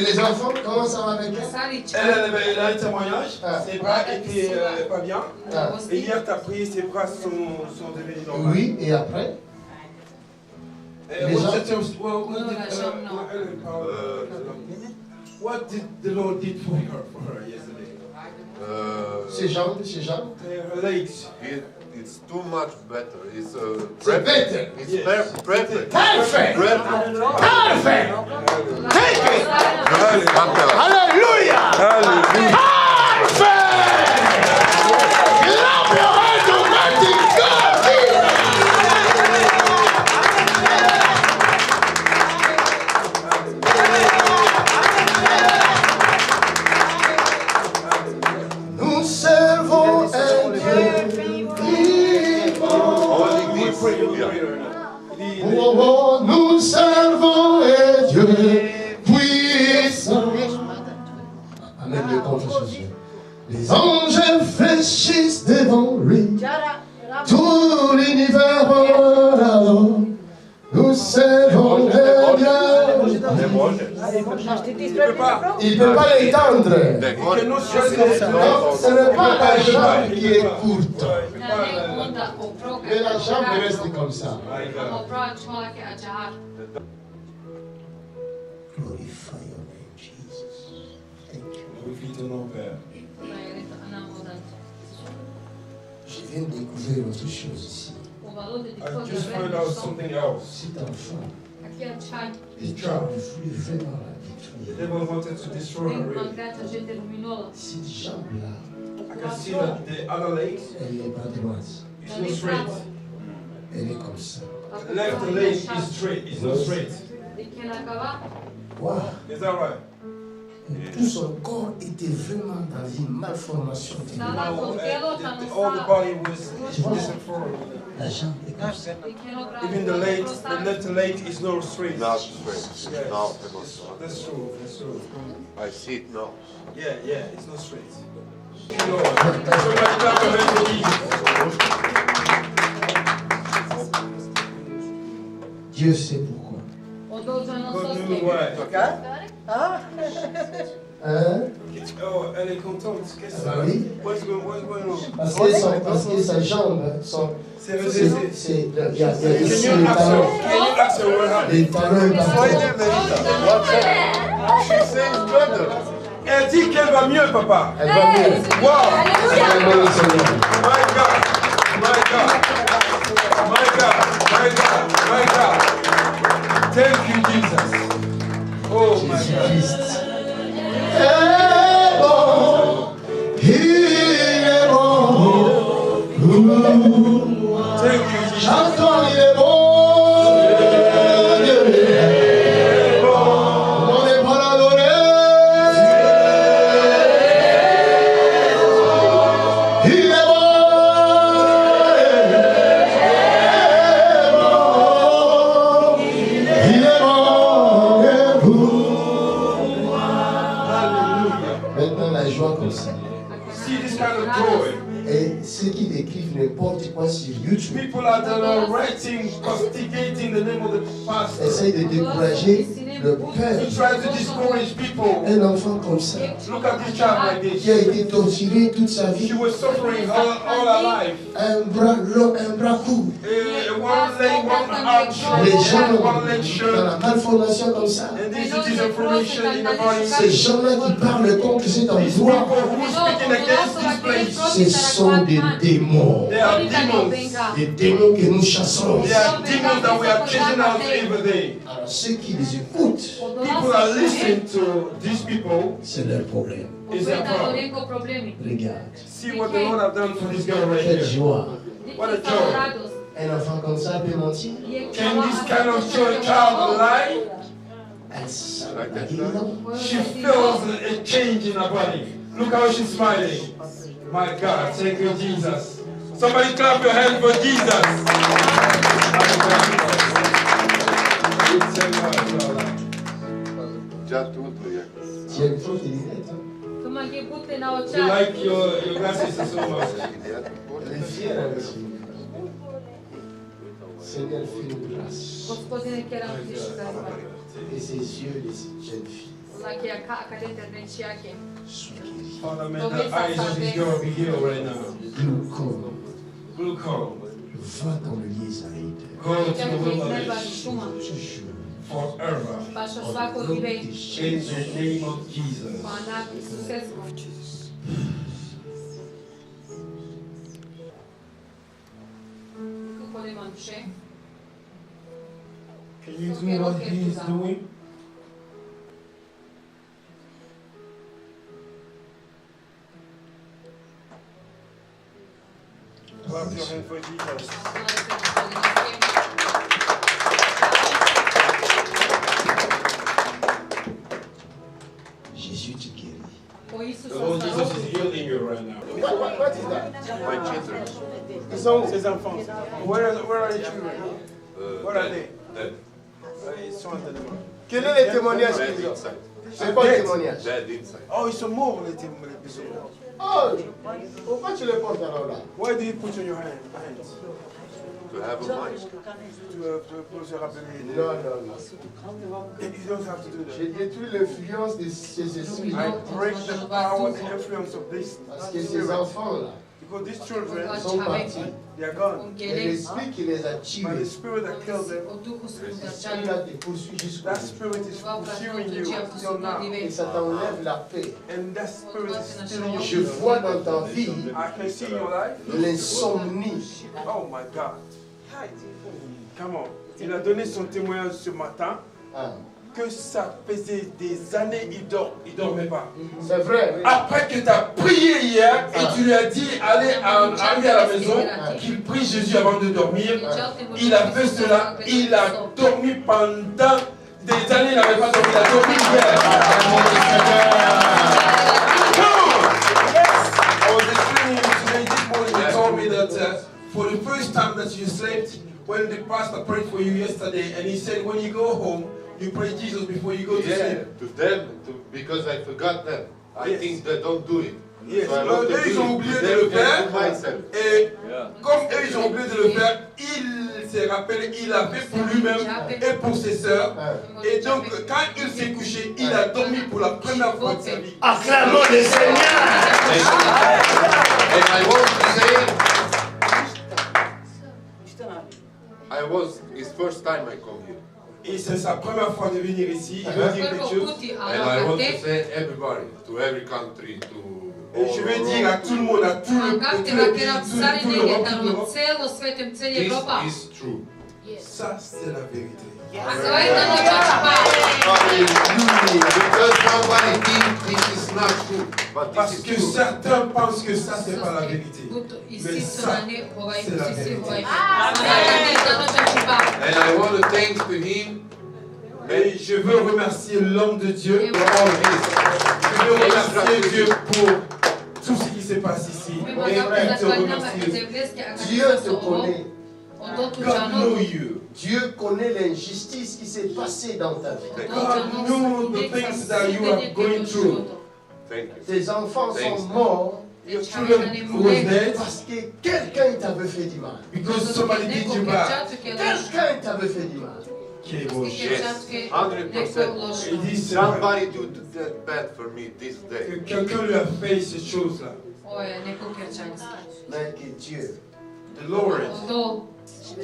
Et les enfants, comment ça va avec elle? Elle a un témoignage, ses bras étaient pas bien. Et hier, tu as pris, ses bras sont devenus normaux. Oui, et après? What did the Lord did for her yesterday? Ses jambes. Her legs. It's too much better. It's better. It's perfect. Perfect. Perfect. Perfect. Take it. Hallelujah. Perfect. Clap your hands to mighty God. Nous servons un Dieu. Oh, nous servons un Dieu puissant. Amen, le contre Jésus. Les anges fléchissent devant lui. Tout l'univers là-haut. Nous servons un Dieu. Il ne peut pas l'étendre. Non, ce n'est pas la jambe qui est courte. Mais la jambe reste comme ça. Glorify your name, Jesus. Thank you. Je viens de découvrir autre chose ici. I just found out something else. Cet enfant, The il child. voulait vraiment la The détruire. devil wanted to destroy her. Really. Cette jambe-là, I can see that the other legs elle n'est pas droite. is not straight. Elle est comme ça. The left leg is straight. It's not straight. Wow. Is that right? Tout son corps était vraiment dans une malformation. All the body was disinformed. La jambe est comme ça. Even the left leg is not straight. Not straight. Yes. No, That's true. That's true. I see it now. Yeah, it's not straight. Lord. Somebody clap your hands for Jesus. Dieu sait pourquoi. God knew why. Hein? Oh, elle est contente. Qu'est-ce que Ah oui. What's going on? Parce que sa jambe, C'est il y a ici Can you les ask talons. her what happened? Les talons partout. She says better. Elle dit qu'elle va mieux, papa. Elle va mieux. Wow. Acclamons le Seigneur. My God. My God. My God. My God. My God. Thank you, Jesus. Oh, my God. Jésus-Christ est bon. Il est bon. Thank you, Jesus. Chantons, il est bon. Dieu est bon. On est pour l'adorer. Il est bon. Il est bon. Maintenant, la joie comme ça. See this kind of joy. Et ceux qui écrivent n'importe quoi sur YouTube People are writing, castigating the name of the pastor. essayent de décourager le père. He tries to discourage people. Un enfant comme ça, Look at this child like this. qui a été torturé toute sa vie, She was suffering all her life. un bras long, un bras court. One leg, one arm short, Les gens one leg dans short. la malformation comme ça, And this is disinformation in the body. ces gens-là qui parlent contre cet These endroit, people who are speaking against this place, ce sont des démons. they are demons. Des démons que nous chassons. They are demons that we are chasing out every day. Alors ceux qui les écoutent, People are listening to these people. c'est leur problème. Is their problem. Regarde, See what the Lord have done for this girl right quelle here. joie. What a joy. Un enfant comme ça peut mentir. Can this kind of child lie? Elle sent la guérison. She feels a change in her body. Look how she's smiling. My God, thank you, Jesus. Somebody clap your hands for Jesus. Già tutto, Tu aimes trop tes lunettes, hein? You like your glasses so much. Elle est fière aussi. Seigneur, fais-nous grâce. Et ses yeux de cette jeune fille. Father, may the eyes of this girl be healed right now. Glaucoma. Va dans le Israël. Go to the wilderness forever. In the name of Jesus. Can you do what he is doing? Clap your hand for Jesus. Jésus te guérit. The Lord Jesus is healing you right now. What is that? My children. Ses enfants. Where are the children? Where are they? Dead. Ils sont enterrés. Quel est le témoignage Dead qu'ils ont? inside. C'est quoi le témoignage? Dead inside. Oh, ils sont morts les témoins. Oh, pourquoi tu les portes alors là? Why do you put on your hands? To have a mind. Pour se rappeler. Non. You don't have to do J'ai that. détruit l'influence de ces esprits. I break the power and influence of this Parce que ces spirit. enfants-là Because these children, sont partis. they are gone. Et l'esprit qui les a But the tués, spirit that killed them, celui-là te poursuit jusqu'au that bout. spirit is pursuing you till now. Et ça t'enlève la paix. And that spirit is stealing your Je peace. vois dans ta vie I can see in your life. l'insomnie. Oh my God. Come on. Il a donné son témoignage ce matin Ah, que ça faisait des années, il dormait pas. c'est vrai. Après que tu as prié hier et tu lui as dit allez arriver à la maison, qu'il prie Jésus avant de dormir, il a fait cela, il a dormi pendant des années, il n'avait pas dormi, il a dormi hier. I was explaining today, this morning, he told me that for the first time that you slept, when the pastor prayed for you yesterday, and he said when you go home, you pray Jesus before you go to Yeah, sleep. to them, because I forgot them. I think they don't do it. Yes. So I want to Eux, ils do ont it oublié to de them le and faire. to myself. Et comme eux, ils ont oublié de le faire, il se rappelle, il a fait pour lui-même et pour ses sœurs. Et donc, quand il s'est couché, il a dormi pour la première fois de sa vie. Acclamons le Seigneur. And I want to say, it's first time I come here. Et c'est sa première fois de venir ici. Il veut dire quelque chose. And I want to say everybody, to every country, to Et je veux dire à tout le monde, à tout le pays, tout l'Europe, this is true. ça c'est la vérité. Because nobody thinks this is not true, but Parce this que is true. certains pensent que ça c'est pas la vérité. Mais ça, c'est la vérité. And I want to thank to him. Et je veux remercier l'homme de Dieu pour all this. Je veux remercier Dieu pour tout ce qui se passe ici. Et te remercier. Dieu te connaît. God know you. Dieu connaît l'injustice qui s'est passée dans ta vie. God knows the things that you are going through. Thank you. Tes enfants sont morts Your children was dead parce que quelqu'un t'avait fait du mal. because somebody did you bad. Quelqu'un t'avait fait du mal. Qui est beau. Yes, 100%. Il dit c'est vrai Somebody do that bad for me this que day. quelqu'un lui a fait ces choses-là. Mais que Dieu The Lord, te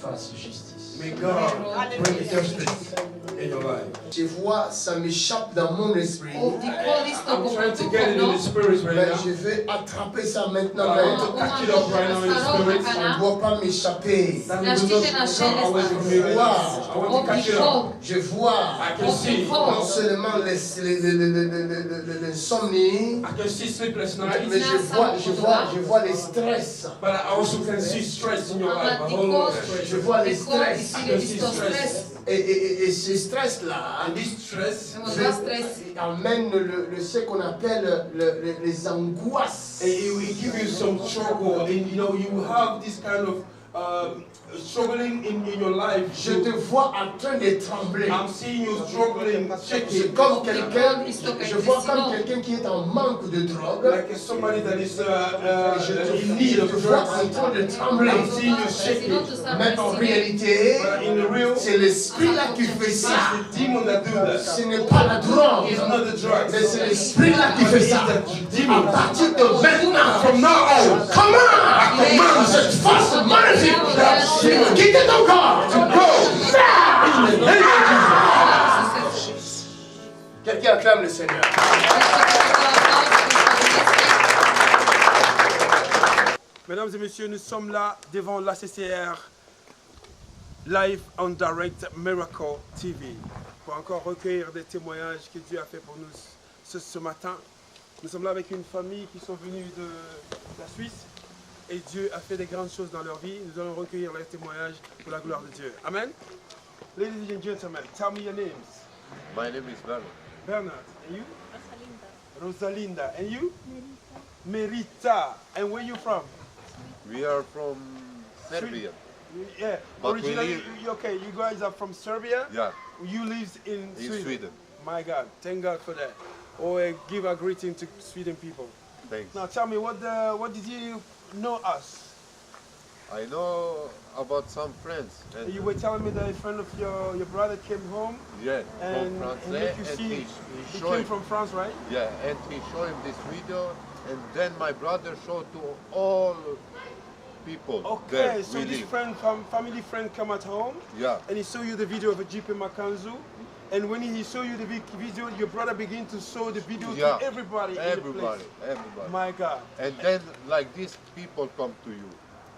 fasse justice. may God bring justice in your life. Je vois, ça m'échappe dans mon esprit. I'm trying to get it in the spirit right Mais now. je vais attraper ça maintenant. I Mais want to catch it up right now in the spirit. ça ne doit pas m'échapper. That will not come away from me right now. I want to catch it up. Je vois I can see. non seulement l'insomnie, I can see sleepless nights. mais je vois les stress. But I also can see stress in your life. A whole lot of stress. Je vois les stress. I can see stress. Et ce stress-là And this stress, amène ce qu'on appelle les angoisses. it will give you some struggle. And you know, you have this kind of struggling in your life. Je te vois en train de trembler. I'm seeing you struggling, C'est shaking. comme quelqu'un, je vois comme quelqu'un qui est en manque de drogue. Like somebody that is in need Je of te vois drugs. en train de trembler. I'm seeing you shaking. Mais en réalité, But in the real, c'est l'esprit là qui fait it's ça. the demon that do that. Ce n'est pas la drogue. It's drugs. Mais c'est l'esprit-là qui fait ça. À partir de maintenant, From now on, commande cette force magnifique. Quittez ton corps. Quelqu'un acclame le Seigneur. Mesdames et messieurs, nous sommes là devant l'ACCR Live on Direct Miracle TV pour encore recueillir des témoignages que Dieu a fait pour nous ce matin. Nous sommes là avec une famille qui sont venus de la Suisse et Dieu a fait des grandes choses dans leur vie. Nous allons recueillir les témoignages pour la gloire de Dieu. Amen. Ladies and gentlemen, tell me your names. My name is Bernard. Bernard, and you? Rosalinda. And you? Merita. And where you from? We are from Serbia. Yeah. But Originally, okay, you guys are from Serbia? Yeah, You live in Sweden. My God, thank God for that. Give a greeting to Sweden people. Thanks. Now tell me, what did you know us? I know about some friends. And You were telling me that a friend of your brother came home yeah, and, from France. and make you and see. he He showed came him, from France, right? yeah, and he showed him this video, and then my brother showed to all people Okay, there. so we this live. friend, family friend come at home Yeah, and he saw you the video of a Jeep Makanzu. And when he saw you the video, your brother began to show the video yeah. to everybody in the Everybody, place. everybody. My God. And then like this, people come to you.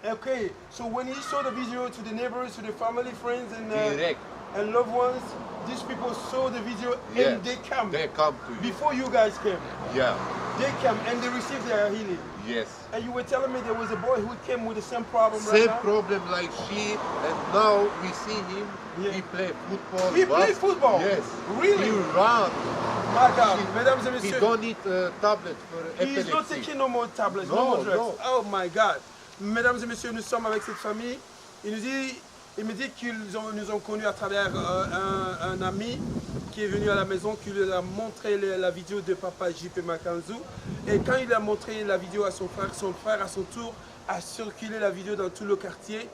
Okay, so when he saw the video to the neighbors, to the family, friends, Direct. and loved ones, these people saw the video Yeah, and they come. They come to you. Before you guys came, Yeah, they came and they received their healing. yes. And you were telling me there was a boy who came with the same problem Same right now? problem like she, and now we see him. Yeah. He play football. He but- play football? Yes. Really? He run. My God, He- mesdames et He messieurs, don't need tablet for he is not epilepsy. taking no more tablets, no No, more drugs. no. Oh my God. Mesdames et messieurs, nous sommes avec cette famille. Il me dit qu'ils nous ont connus à travers un ami qui est venu à la maison, qui lui a montré la vidéo de Papa JP Makanzu. Et quand il a montré la vidéo à son frère à son tour a circulé la vidéo dans tout le quartier.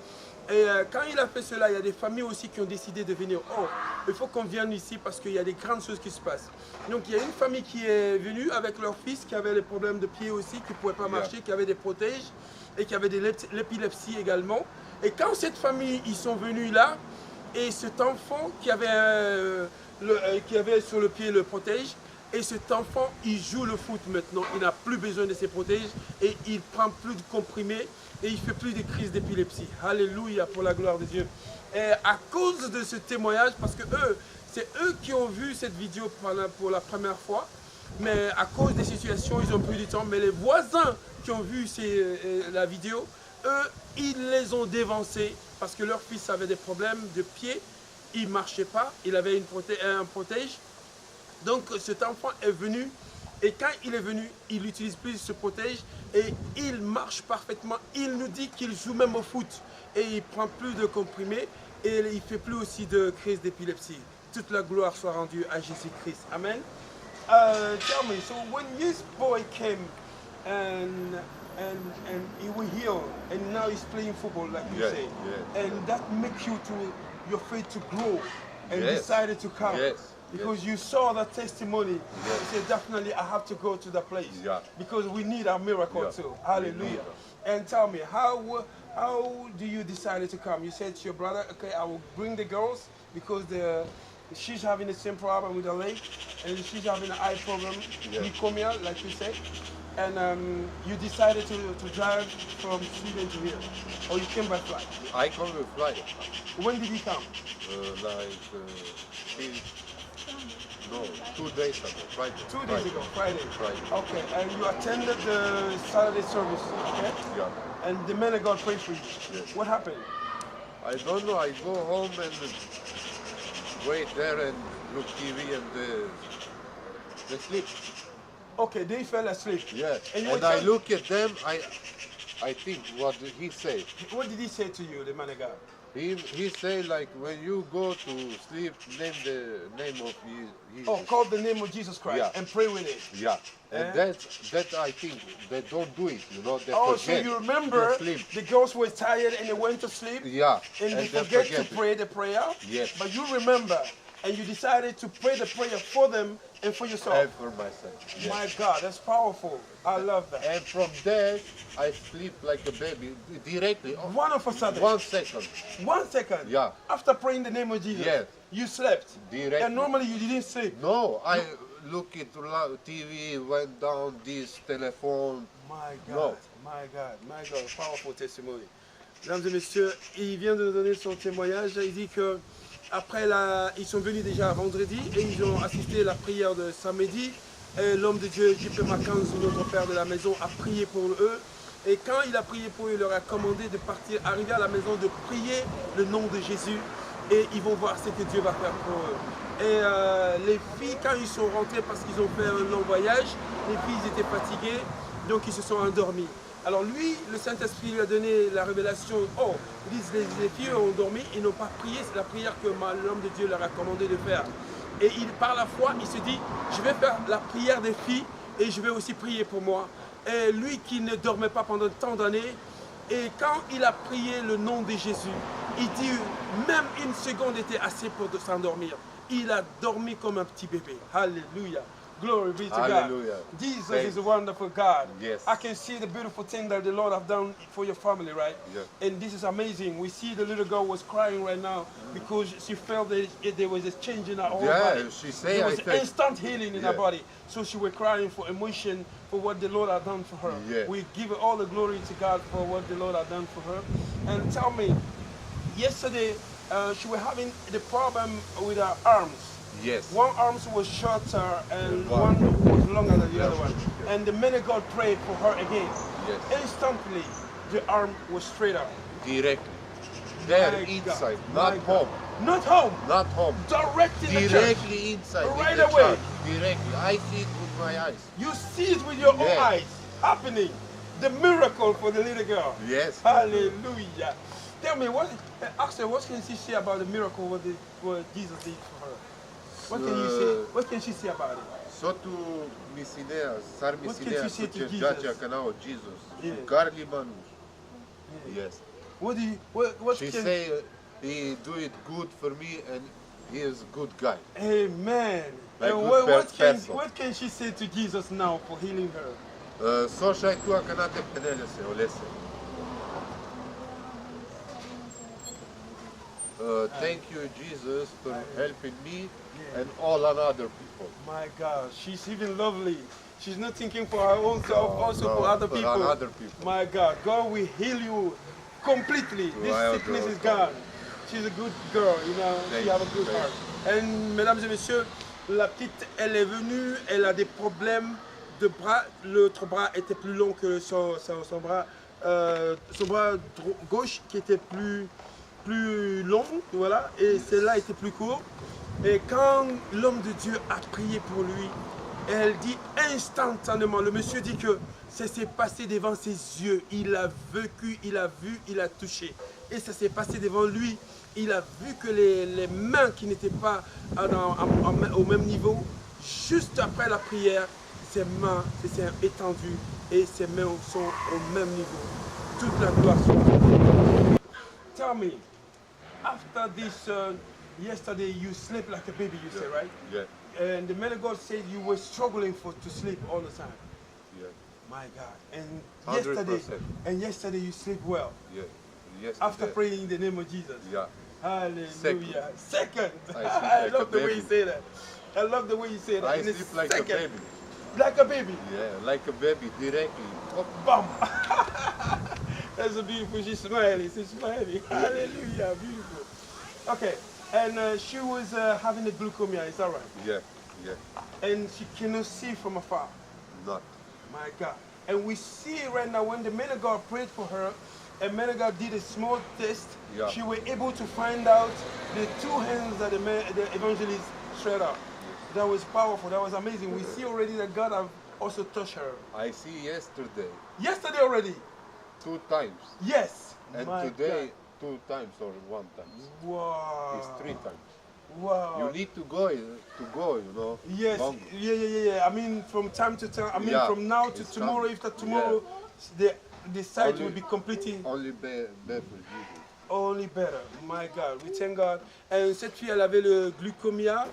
Et quand il a fait cela, il y a des familles aussi qui ont décidé de venir. Oh, il faut qu'on vienne ici parce qu'il y a des grandes choses qui se passent. Donc il y a une famille qui est venue avec leur fils qui avait des problèmes de pied aussi, qui ne pouvait pas marcher, qui avait des protèges et qui avait de l'épilepsie également. Et quand cette famille, ils sont venus là, et cet enfant qui avait sur le pied le protège, et cet enfant, il joue le foot maintenant, il n'a plus besoin de ses protèges, et il prend plus de comprimés, et il fait plus de crises d'épilepsie. Alléluia pour la gloire de Dieu. Et à cause de ce témoignage, parce que c'est eux qui ont vu cette vidéo pour la première fois, mais à cause des situations, ils ont plus du temps, mais les voisins qui ont vu la vidéo, eux, ils les ont dévancés parce que leur fils avait des problèmes de pied, il ne marchait pas, il avait un protège. Donc cet enfant est venu et quand il est venu, il n'utilise plus ce protège et il marche parfaitement. Il nous dit qu'il joue même au foot et il ne prend plus de comprimés et il ne fait plus aussi de crise d'épilepsie. Toute la gloire soit rendue à Jésus-Christ. Amen. Tell me, so when this boy came and he was healed and now he's playing football like you Yes, say, yes. and that makes you your faith to grow and Yes. decided to come. Yes. Because you saw that testimony, you said definitely I have to go to the place. Yeah. Because we need a miracle Yeah. too. We Hallelujah. need And tell me, how do you decide to come? You said to your brother, okay, I will bring the girls because she's having the same problem with her leg and she's having an eye problem, leukemia, like you said. And you decided to drive from Sweden to here, or you came by flight. I come with flight. When did he come? No, 2 days ago, Friday. 2 days ago, Friday. Friday. Okay, and you attended the Saturday service, okay? Yeah. And the man of God prayed for you. Yes. What happened? I don't know, I go home and wait there and look TV and they sleep. Okay, they fell asleep. Yeah. And you And were I tell- look at them, I think, what did he say? What did he say to you, the man of God? He say like when you go to sleep, name the name of Jesus. Oh, call the name of Jesus Christ Yeah. and pray with it. Yeah, and Eh? that I think they don't do it. You know, they Oh, forget. so you remember They sleep. the girls were tired and they went to sleep? Yeah, And they they forget to it. pray the prayer? Yes. But you remember and you decided to pray the prayer for them And for yourself. And for myself. Yes. My God, that's powerful. I love that. And from there, I sleep like a baby directly. One of a sudden. 1 second. 1 second. Yeah. After praying the name of Jesus. Yes. You slept. Directly. And normally you didn't sleep. No, I look at TV, went down this telephone. My God. No. My God. My God. Powerful testimony. Mesdames et messieurs, il vient de nous donner son témoignage. Il dit que après ils sont venus déjà vendredi et ils ont assisté à la prière de samedi. Et l'homme de Dieu, J.P. Mackenzie, notre père de la maison, a prié pour eux. Et quand il a prié pour eux, il leur a commandé de partir, arriver à la maison, de prier le nom de Jésus. Et ils vont voir ce que Dieu va faire pour eux. Et les filles, quand ils sont rentrés parce qu'ils ont fait un long voyage, les filles étaient fatiguées, donc ils se sont endormis. Alors lui, le Saint-Esprit lui a donné la révélation. Oh, les filles ont dormi, ils n'ont pas prié, c'est la prière que l'homme de Dieu leur a commandé de faire. Et par la foi, il se dit, je vais faire la prière des filles et je vais aussi prier pour moi. Et lui qui ne dormait pas pendant tant d'années, et quand il a prié le nom de Jésus, il dit, même une seconde était assez pour s'endormir. Il a dormi comme un petit bébé. Hallelujah. Glory be to Hallelujah. God. Jesus is a wonderful God. Yes. I can see the beautiful thing that the Lord have done for your family, right? Yes. And this is amazing. We see the little girl was crying right now because she felt that there was a change in her whole body. She said, there was I think, instant healing in her yeah. body. So she was crying for emotion for what the Lord had done for her. Yeah. We give all the glory to God for what the Lord had done for her. And tell me, yesterday she was having the problem with her arms. yes. One arm was shorter and one was longer than the other one. And the man of God prayed for her again. Yes. Instantly, the arm was straight up. Directly. There, My inside, God. not My home. God. Not home. Not home. Direct in the church. Directly inside. Right in the away. church. Directly. I see it with my eyes. You see it with your own Yeah. eyes happening. The miracle for the little girl. Yes. Hallelujah. Tell me, ask her, what can she say about the miracle what Jesus did for her? What can you say? What can she say about it? Sotu misinea, sar What can misinea you say cu to cercea Jesus? canao Jesus. Yeah. Carli manush. Yes. What She can say he do it good for me and he is a good guy. Amen. Like And good person. what can she say to Jesus now for healing her? So shai tu acanate penele se olese. Thank you, Jesus, for helping me and all other people. My God, she's even lovely. She's not thinking for her own self, also for other people. Other people. My God, God will heal you completely. This sickness is gone. She's a good girl, you know, she have a good heart. And mesdames et messieurs, la petite, elle est venue, elle a des problèmes de bras. L'autre bras était plus long que son bras gauche qui était plus long, voilà, et celle-là était plus court. Et quand l'homme de Dieu a prié pour lui, elle dit instantanément, le monsieur dit que ça s'est passé devant ses yeux, il a vécu, il a vu, il a touché. Et ça s'est passé devant lui, il a vu que les mains qui n'étaient pas au même niveau, juste après la prière, ses mains se sont étendues et ses mains sont au même niveau. Toute la gloire soit à Dieu. Tell me, after this, yesterday you slept like a baby, you say, right? Yeah. And the man of God said you were struggling to sleep all the time. Yeah. My God. And 100%. yesterday you sleep well. Yeah. Yes. After praying in the name of Jesus. Yeah. Hallelujah. Second. I I love the way you say that. I love the way you say that. I And it's sleep like second. a baby. Like a baby. Yeah, like a baby, directly. Bam. That's a beautiful. She's smiling. She's smiling. Hallelujah. Beautiful. Okay. And she was having a glaucoma. Is that right? Yeah, yeah. And she cannot see from afar. Not. My God. And we see right now when the man of God prayed for her, and man of God did a small test, Yeah. she was able to find out the two hands that the evangelist straight up. That was powerful. That was amazing. We see already that God have also touched her. I see yesterday Yesterday already. 2 times. Yes. And My today 2 times or 1 time. God. Wow. It's 3 times. Wow. You need to go, you know. Yes. longer. Yeah. I mean, from time to time. I mean, Yeah. from now to It's tomorrow. come. After tomorrow, the sight will be completely. Only better Jesus. Only better, my God, we thank God. Et cette fille, elle avait le glucomia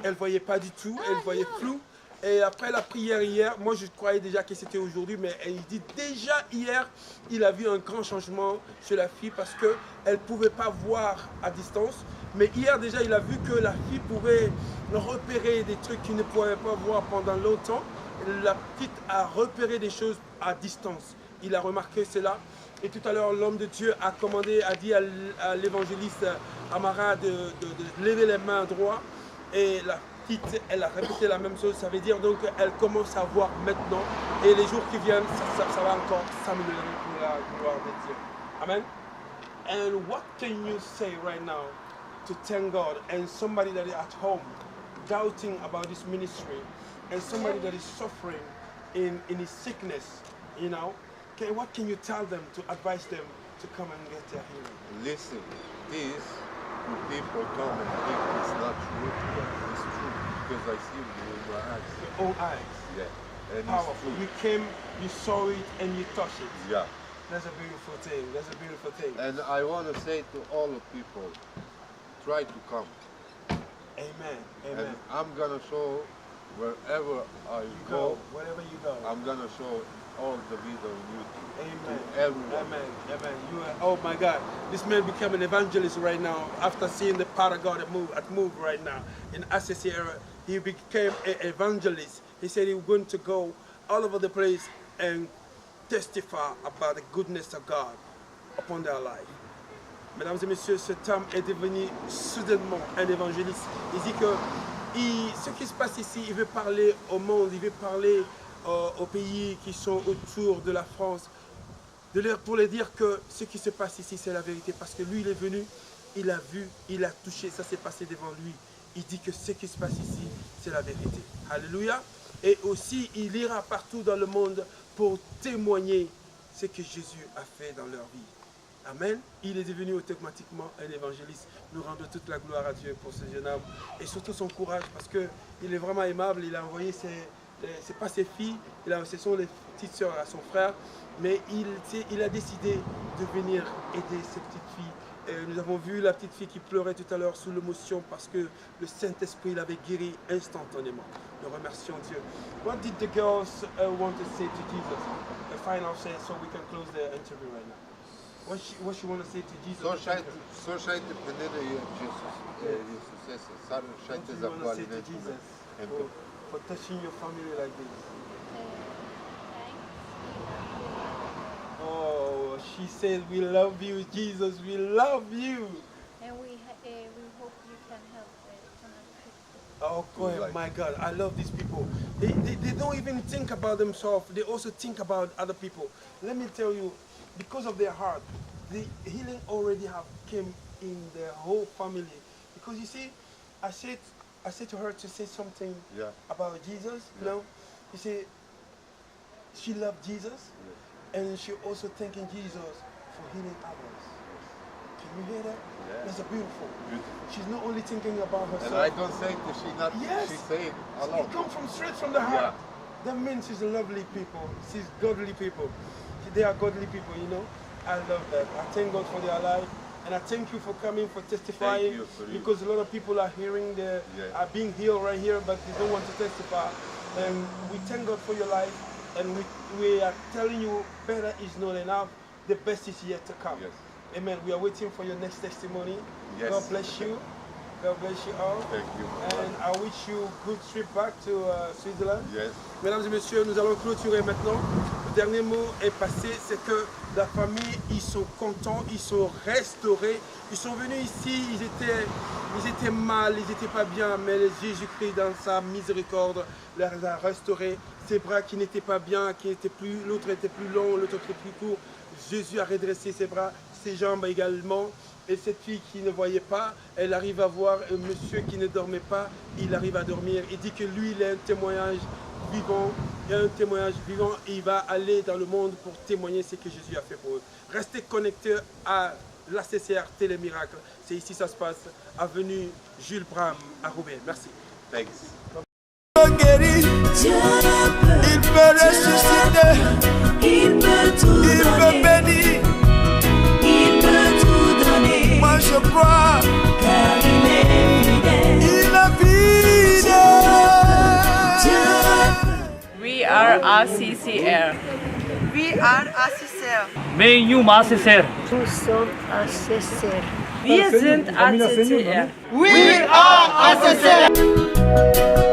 elle ne voyait pas du tout, elle voyait flou. Et après la prière hier, moi je croyais déjà que c'était aujourd'hui, mais elle dit déjà hier, il a vu un grand changement chez la fille parce qu'elle ne pouvait pas voir à distance. Mais hier déjà, il a vu que la fille pouvait repérer des trucs qu'il ne pouvait pas voir pendant longtemps. La petite a repéré des choses à distance. Il a remarqué cela. Et tout à l'heure, l'homme de Dieu a dit à l'évangéliste Amara de lever les mains droit. Et la petite, elle a répété la même chose. Ça veut dire donc qu'elle commence à voir maintenant. Et les jours qui viennent, ça va encore s'améliorer pour la gloire de Dieu. Amen. And what can you say right now to thank God and somebody that is at home doubting about this ministry and somebody that is suffering in his sickness, you know? What can you tell them to advise them to come and get their healing? Listen, this people come and think it's not true, but it's true because I see it with my eyes. Your own eyes. Yeah. And Powerful. You came, you saw it, and you touched it. Yeah. That's a beautiful thing. That's a beautiful thing. And I want to say to all the people, try to come. Amen. Amen. And I'm gonna show wherever I go. Wherever you go. I'm gonna show all the video on YouTube. Amen. To everyone. Amen. Amen. You are, oh my God. This man became an evangelist right now after seeing the power of God move right now. In Assisi area, he became an evangelist. He said he was going to go all over the place and testify about the goodness of God upon their life. Mesdames et messieurs, cet homme est devenu soudainement un évangéliste. Il dit que ce qui se passe ici, il veut parler au monde, il veut parler aux pays qui sont autour de la France, pour leur dire que ce qui se passe ici, c'est la vérité. Parce que lui, il est venu, il a vu, il a touché, ça s'est passé devant lui. Il dit que ce qui se passe ici, c'est la vérité. Alléluia. Et aussi, il ira partout dans le monde pour témoigner ce que Jésus a fait dans leur vie. Amen. Il est devenu automatiquement un évangéliste. Nous rendons toute la gloire à Dieu pour ce jeune homme et surtout son courage parce qu'il est vraiment aimable. Il a envoyé c'est pas ses filles, ce sont les petites sœurs à son frère, mais il a décidé de venir aider ces petites filles. Et nous avons vu la petite fille qui pleurait tout à l'heure sous l'émotion parce que le Saint-Esprit l'avait guérie instantanément. Nous remercions Dieu. What did the girls want to say to Jesus? The final say so we can close the interview right now. What she want to say to Jesus? Слушайте преди Иисус, слушайте за хвалението. For touching your family like this. Oh, she said, we love you, Jesus, we love you. And we hope you can help Oh, God, my God, I love these people. They don't even think about themselves. They also think about other people. Let me tell you, because of their heart, the healing already came in their whole family. Because you see, I said to her to say something about Jesus. You know, you see, she loved Jesus, and she also thanking Jesus for healing others. Can you hear that? Yeah. That's beautiful. She's not only thinking about herself. And I don't say that she not. Yes. She say a lot. It comes straight from the heart. That means she's a lovely people. She's godly people. They are godly people, you know. I love that. I thank God for their life. And I thank you for coming, for testifying, because a lot of people are hearing, are being healed right here, but they don't want to testify. And we thank God for your life, and we are telling you, better is not enough, the best is yet to come. Yes. Amen. We are waiting for your next testimony. Yes. God bless you. God bless you all. Thank you. And I wish you a good trip back to Switzerland. Yes. Mesdames et messieurs, nous allons clôturer maintenant. Le dernier mot est passé, c'est que la famille, ils sont contents, ils sont restaurés. Ils sont venus ici, ils étaient mal, ils n'étaient pas bien, mais Jésus-Christ, dans sa miséricorde, les a restaurés. Ses bras qui n'étaient pas bien, l'autre était plus long, l'autre était plus court. Jésus a redressé ses bras, ses jambes également. Et cette fille qui ne voyait pas, elle arrive à voir. Un monsieur qui ne dormait pas, il arrive à dormir. Il dit que lui, il est un témoignage vivant. Il y a un témoignage vivant et il va aller dans le monde pour témoigner ce que Jésus a fait pour eux. Restez connectés à la CCR Télé Miracle. C'est ici que ça se passe. Avenue Jules Bram à Roubaix. Merci. Thanks. Il peut ressusciter, il peut bénir, il peut tout donner. Moi je crois, car il est fidèle. Il a vie. ACCR. We are ACCR. Menu ACCR. Nous sommes ACCR. Wir sind ACCR. We are ACCR.